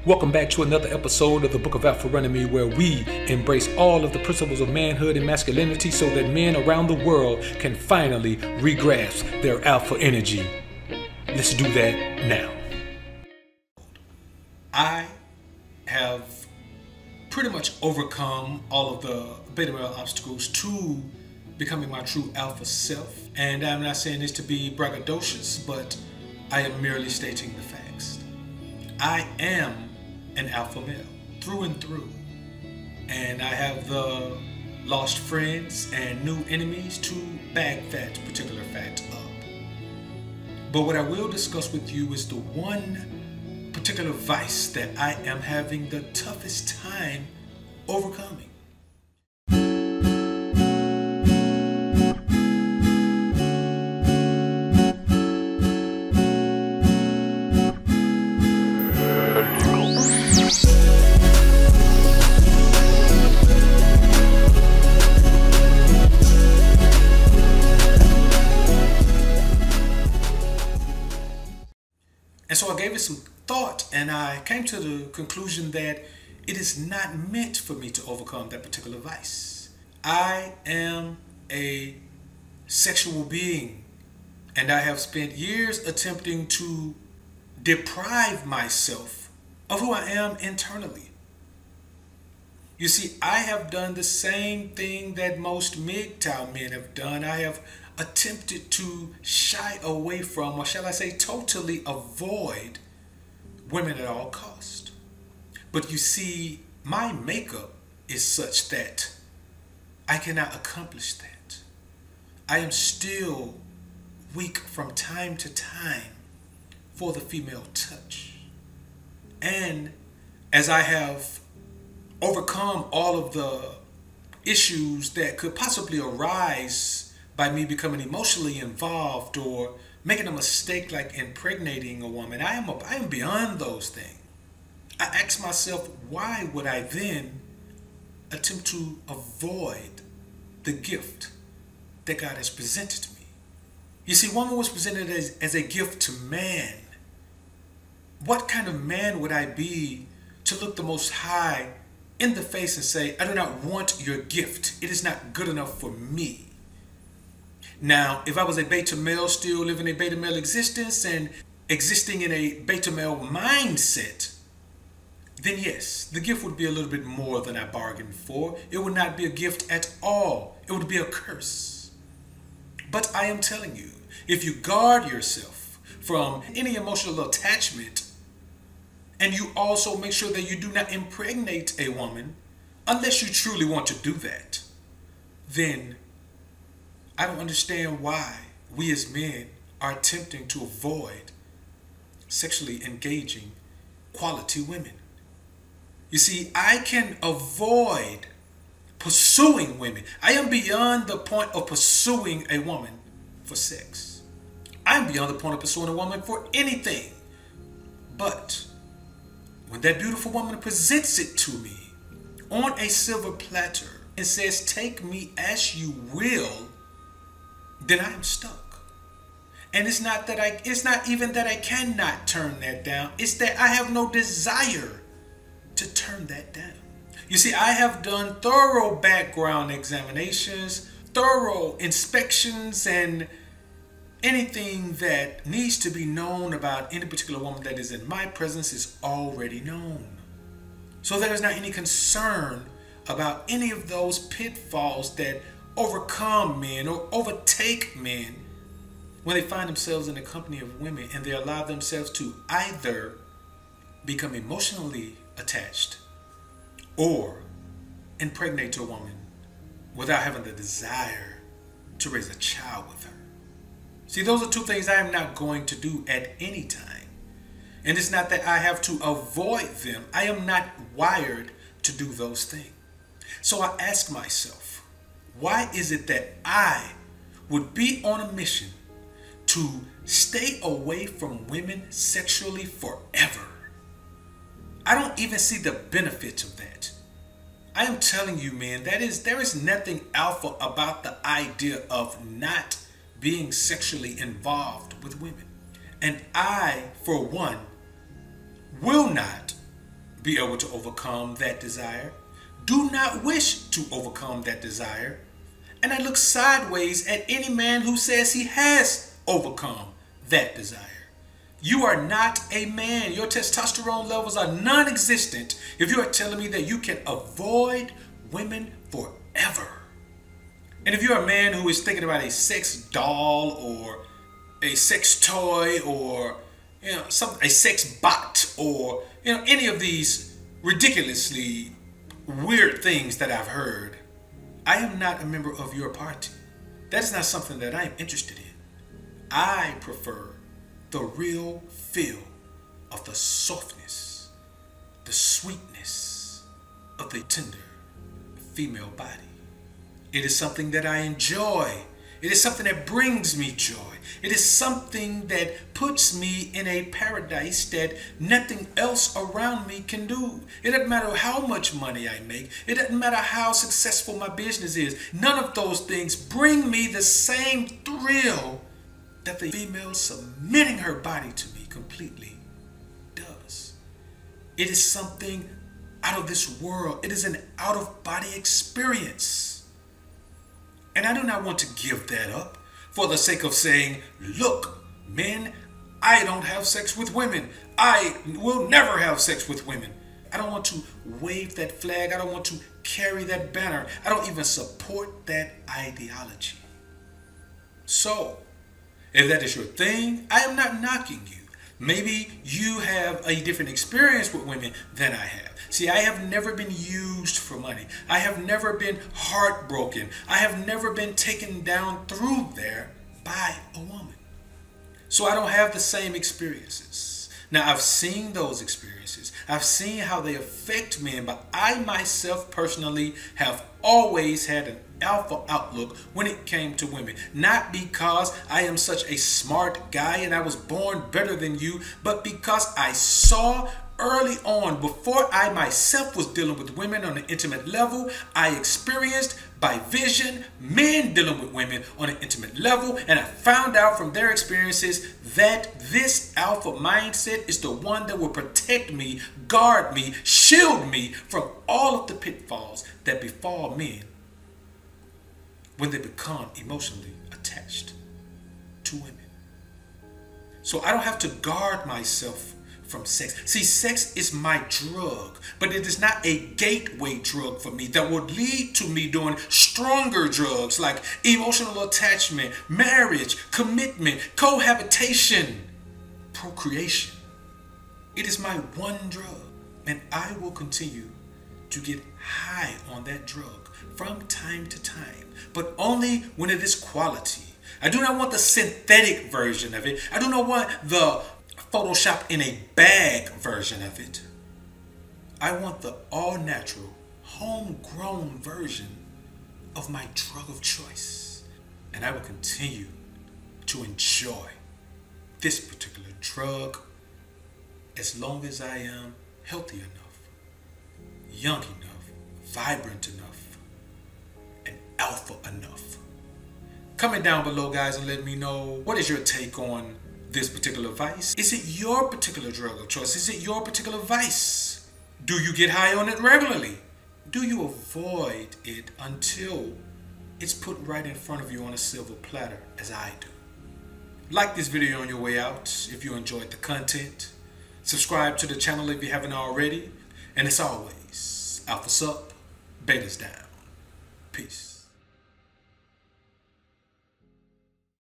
Welcome back to another episode of the Book of Alpha Running, where we embrace all of the principles of manhood and masculinity so that men around the world can finally re-grasp their alpha energy. Let's do that now. I have pretty much overcome all of the beta male obstacles to becoming my true alpha self. And I'm not saying this to be braggadocious, but I am merely stating the facts. I am an alpha male through and through, and I have the lost friends and new enemies to back that particular fact up. But what I will discuss with you is the one particular vice that I am having the toughest time overcoming. And so I gave it some thought, and I came to the conclusion that it is not meant for me to overcome that particular vice. I am a sexual being, and I have spent years attempting to deprive myself of who I am internally. You see, I have done the same thing that most MGTOW men have done. I have attempted to shy away from, or shall I say totally avoid, women at all cost. But you see, my makeup is such that I cannot accomplish that. I am still weak from time to time for the female touch. And as I have overcome all of the issues that could possibly arise by me becoming emotionally involved or making a mistake like impregnating a woman, I am beyond those things. I ask myself, why would I then attempt to avoid the gift that God has presented to me? You see, woman was presented as a gift to man. What kind of man would I be to look the Most High in the face and say, I do not want your gift. It is not good enough for me. Now, if I was a beta male still living a beta male existence and existing in a beta male mindset, then yes, the gift would be a little bit more than I bargained for. It would not be a gift at all. It would be a curse. But I am telling you, if you guard yourself from any emotional attachment, and you also make sure that you do not impregnate a woman, unless you truly want to do that, then I don't understand why we as men are attempting to avoid sexually engaging quality women. You see, I can avoid pursuing women. I am beyond the point of pursuing a woman for sex. I'm beyond the point of pursuing a woman for anything. But when that beautiful woman presents it to me on a silver platter and says, take me as you will, then I am stuck. And it's not even that I cannot turn that down. It's that I have no desire to turn that down. You see, I have done thorough background examinations, thorough inspections, and anything that needs to be known about any particular woman that is in my presence is already known. So there is not any concern about any of those pitfalls that overcome men or overtake men when they find themselves in the company of women and they allow themselves to either become emotionally attached or impregnate a woman without having the desire to raise a child with her. See, those are two things I am not going to do at any time. And it's not that I have to avoid them. I am not wired to do those things. So I ask myself, why is it that I would be on a mission to stay away from women sexually forever? I don't even see the benefits of that. I am telling you, man, there is nothing alpha about the idea of not being sexually involved with women. And I, for one, will not be able to overcome that desire, do not wish to overcome that desire, and I look sideways at any man who says he has overcome that desire. You are not a man. Your testosterone levels are non-existent if you are telling me that you can avoid women forever. And if you're a man who is thinking about a sex doll or a sex toy or a sex bot or any of these ridiculously weird things that I've heard, I am not a member of your party. That's not something that I am interested in. I prefer the real feel of the softness, the sweetness of the tender female body. It is something that I enjoy. It is something that brings me joy. It is something that puts me in a paradise that nothing else around me can do. It doesn't matter how much money I make. It doesn't matter how successful my business is. None of those things bring me the same thrill that the female submitting her body to me completely does. It is something out of this world. It is an out-of-body experience. And I do not want to give that up for the sake of saying, look, men, I don't have sex with women. I will never have sex with women. I don't want to wave that flag. I don't want to carry that banner. I don't even support that ideology. So, if that is your thing, I am not knocking you. Maybe you have a different experience with women than I have. See, I have never been used for money. I have never been heartbroken. I have never been taken down through there by a woman. So I don't have the same experiences. Now, I've seen those experiences. I've seen how they affect men, but I myself personally have always had an alpha outlook when it came to women. Not because I am such a smart guy and I was born better than you, but because I saw early on, before I myself was dealing with women on an intimate level, I experienced by vision men dealing with women on an intimate level, and I found out from their experiences that this alpha mindset is the one that will protect me, guard me, shield me from all of the pitfalls that befall men when they become emotionally attached to women. So I don't have to guard myself from sex. See, sex is my drug, but it is not a gateway drug for me that will lead to me doing stronger drugs like emotional attachment, marriage, commitment, cohabitation, procreation. It is my one drug, and I will continue to get high on that drug from time to time, but only when it is quality. I do not want the synthetic version of it. I do not want the Photoshop in a bag version of it. I want the all-natural, homegrown version of my drug of choice. And I will continue to enjoy this particular drug as long as I am healthy enough, young enough, vibrant enough, and alpha enough. Comment down below, guys, and let me know, what is your take on this particular vice? Is it your particular drug of choice? Is it your particular vice? Do you get high on it regularly? Do you avoid it until it's put right in front of you on a silver platter, as I do? Like this video on your way out if you enjoyed the content. Subscribe to the channel if you haven't already. And as always, alpha's up, beta's down. Peace.